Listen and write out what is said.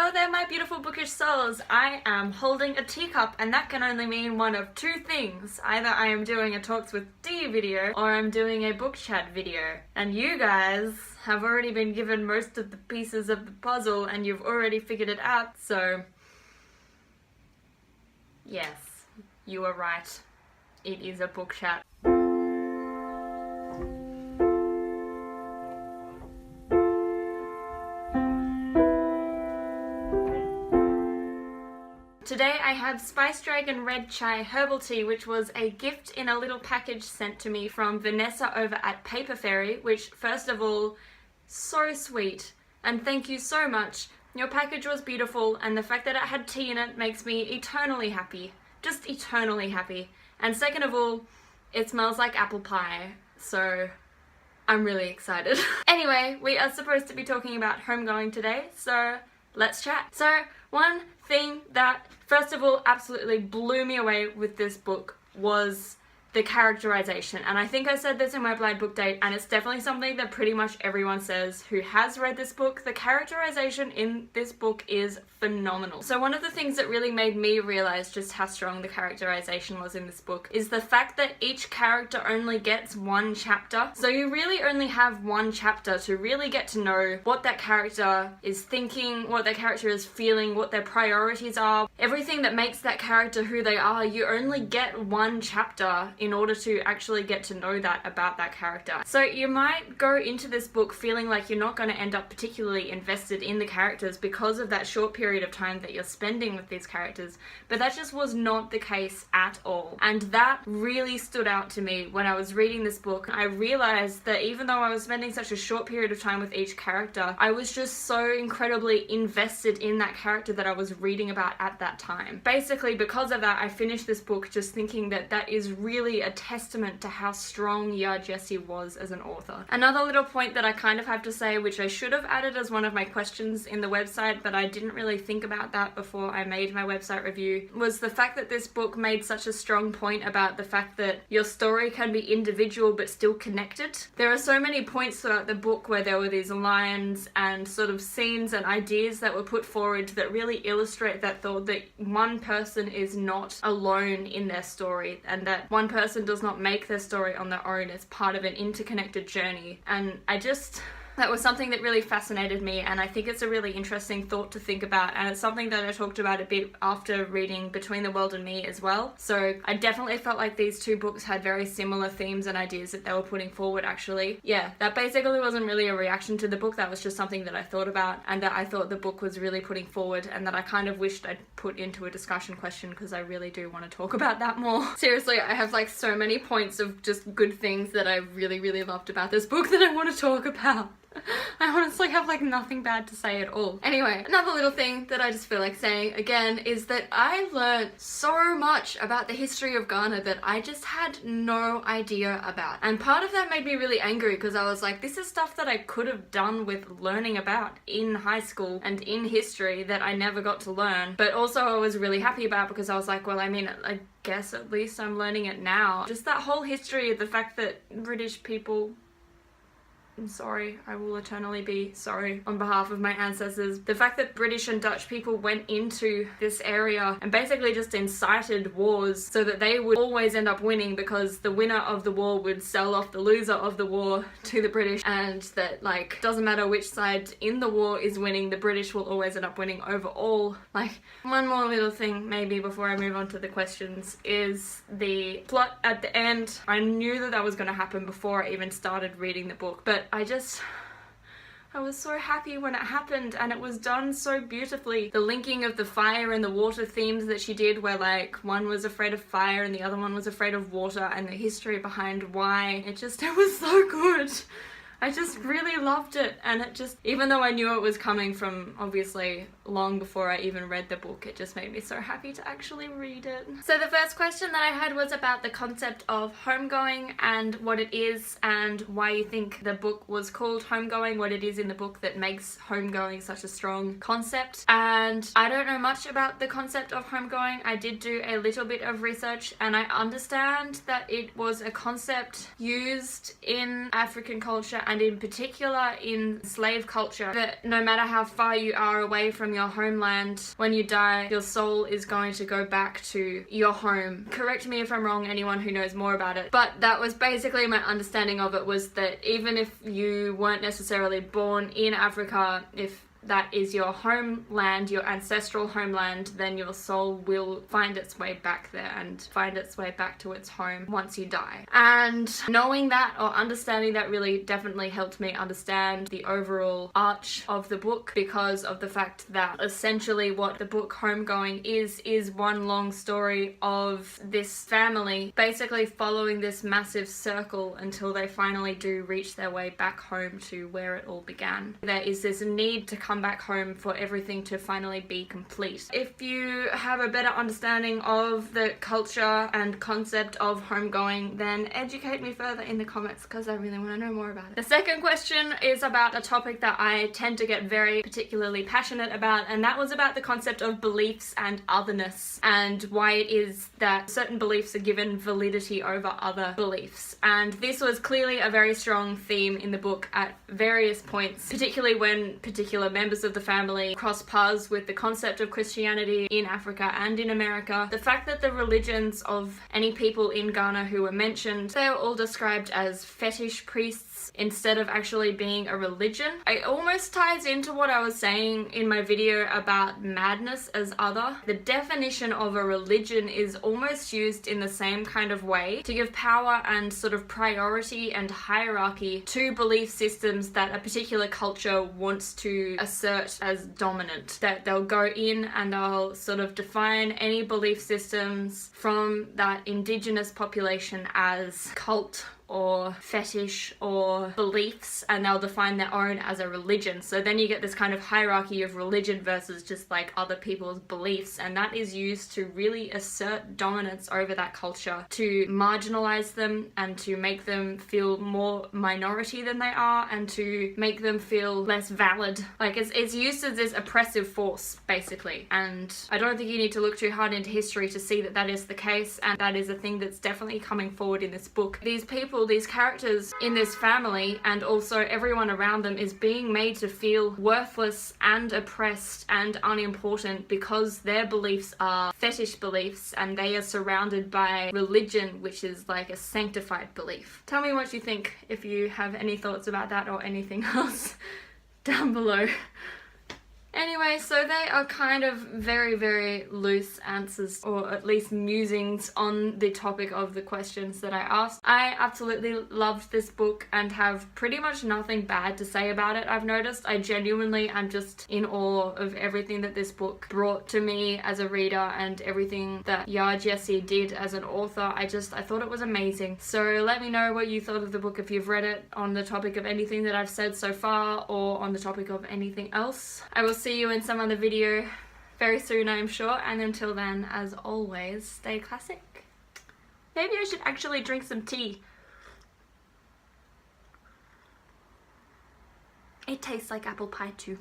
Hello there, my beautiful bookish souls. I am holding a teacup, and that can only mean one of two things. Either I am doing a Talks with D video, or I'm doing a book chat video. And you guys have already been given most of the pieces of the puzzle, and you've already figured it out, so... yes, you are right. It is a book chat. Today I have Spice Dragon Red Chai Herbal Tea, which was a gift in a little package sent to me from Vanessa over at Paper Fairy, which, first of all, so sweet, and thank you so much. Your package was beautiful, and the fact that it had tea in it makes me eternally happy. Just eternally happy. And second of all, it smells like apple pie, so I'm really excited. Anyway, we are supposed to be talking about homegoing today, so let's chat. So, one thing that, first of all, absolutely blew me away with this book was the characterization. And I think I said this in my blind book date, and it's definitely something that pretty much everyone says who has read this book. The characterization in this book is phenomenal. So one of the things that really made me realize just how strong the characterization was in this book is the fact that each character only gets one chapter. So you really only have one chapter to really get to know what that character is thinking, what that character is feeling, what their priorities are. Everything that makes that character who they are, you only get one chapter in order to actually get to know that about that character. So you might go into this book feeling like you're not going to end up particularly invested in the characters because of that short period of time that you're spending with these characters, but that just was not the case at all. And that really stood out to me when I was reading this book. I realized that even though I was spending such a short period of time with each character, I was just so incredibly invested in that character that I was reading about at that time. Basically, because of that, I finished this book just thinking that that is really a testament to how strong Yaa Gyasi was as an author. Another little point that I kind of have to say, which I should have added as one of my questions in the website, but I didn't really think about that before I made my website review, was the fact that this book made such a strong point about the fact that your story can be individual but still connected. There are so many points throughout the book where there were these lines and sort of scenes and ideas that were put forward that really illustrate that thought that one person is not alone in their story, and that one person does not make their story on their own. It's part of an interconnected journey. And that was something that really fascinated me, and I think it's a really interesting thought to think about, and it's something that I talked about a bit after reading Between the World and Me as well. So I definitely felt like these two books had very similar themes and ideas that they were putting forward, actually. Yeah, that basically wasn't really a reaction to the book, that was just something that I thought about and that I thought the book was really putting forward, and that I kind of wished I'd put into a discussion question because I really do want to talk about that more. Seriously, I have like so many points of just good things that I really, really loved about this book that I want to talk about. I honestly have like nothing bad to say at all. Anyway, another little thing that I just feel like saying again is that I learned so much about the history of Ghana that I just had no idea about. And part of that made me really angry because I was like, this is stuff that I could have done with learning about in high school and in history that I never got to learn. But also I was really happy about because I was like, well, I mean, I guess at least I'm learning it now. Just that whole history of the fact that British people... I'm sorry, I will eternally be sorry on behalf of my ancestors. The fact that British and Dutch people went into this area and basically just incited wars so that they would always end up winning because the winner of the war would sell off the loser of the war to the British, and that like doesn't matter which side in the war is winning, the British will always end up winning overall. Like, one more little thing maybe before I move on to the questions is the plot at the end. I knew that that was going to happen before I even started reading the book, but I was so happy when it happened, and it was done so beautifully. The linking of the fire and the water themes that she did, where like one was afraid of fire and the other one was afraid of water, and the history behind why. It was so good. I just really loved it, and it just, even though I knew it was coming from obviously long before I even read the book, it just made me so happy to actually read it. So the first question that I had was about the concept of homegoing and what it is and why you think the book was called Homegoing, what it is in the book that makes homegoing such a strong concept. And I don't know much about the concept of homegoing. I did do a little bit of research, and I understand that it was a concept used in African culture and in particular in slave culture, that no matter how far you are away from your homeland, when you die, your soul is going to go back to your home. Correct me if I'm wrong, anyone who knows more about it, but that was basically my understanding of it, was that even if you weren't necessarily born in Africa, if that is your homeland, your ancestral homeland, then your soul will find its way back there and find its way back to its home once you die. And knowing that, or understanding that, really definitely helped me understand the overall arch of the book, because of the fact that essentially what the book Homegoing is one long story of this family basically following this massive circle until they finally do reach their way back home to where it all began. There is this need to come back home for everything to finally be complete. If you have a better understanding of the culture and concept of homegoing, then educate me further in the comments, because I really want to know more about it. The second question is about a topic that I tend to get very particularly passionate about, and that was about the concept of beliefs and otherness, and why it is that certain beliefs are given validity over other beliefs. And this was clearly a very strong theme in the book at various points, particularly when particular members of the family cross paths with the concept of Christianity in Africa and in America. The fact that the religions of any people in Ghana who were mentioned, they were all described as fetish priests instead of actually being a religion. It almost ties into what I was saying in my video about madness as other. The definition of a religion is almost used in the same kind of way to give power and sort of priority and hierarchy to belief systems that a particular culture wants to assert as dominant. That they'll go in and they'll sort of define any belief systems from that indigenous population as cult or fetish or beliefs, and they'll define their own as a religion. So then you get this kind of hierarchy of religion versus just like other people's beliefs, and that is used to really assert dominance over that culture, to marginalize them and to make them feel more minority than they are, and to make them feel less valid. Like it's used as this oppressive force basically, and I don't think you need to look too hard into history to see that that is the case, and that is a thing that's definitely coming forward in this book. These people, these characters in this family, and also everyone around them, is being made to feel worthless and oppressed and unimportant because their beliefs are fetish beliefs and they are surrounded by religion, which is like a sanctified belief. Tell me what you think, if you have any thoughts about that or anything else down below. Anyway, so they are kind of very, very loose answers, or at least musings on the topic of the questions that I asked. I absolutely loved this book and have pretty much nothing bad to say about it, I've noticed. I genuinely am just in awe of everything that this book brought to me as a reader and everything that Yaa Gyasi did as an author. I thought it was amazing. So let me know what you thought of the book if you've read it, on the topic of anything that I've said so far, or on the topic of anything else. I will see you in some other video very soon, I'm sure, and until then, as always, stay classic. Maybe I should actually drink some tea. It tastes like apple pie too.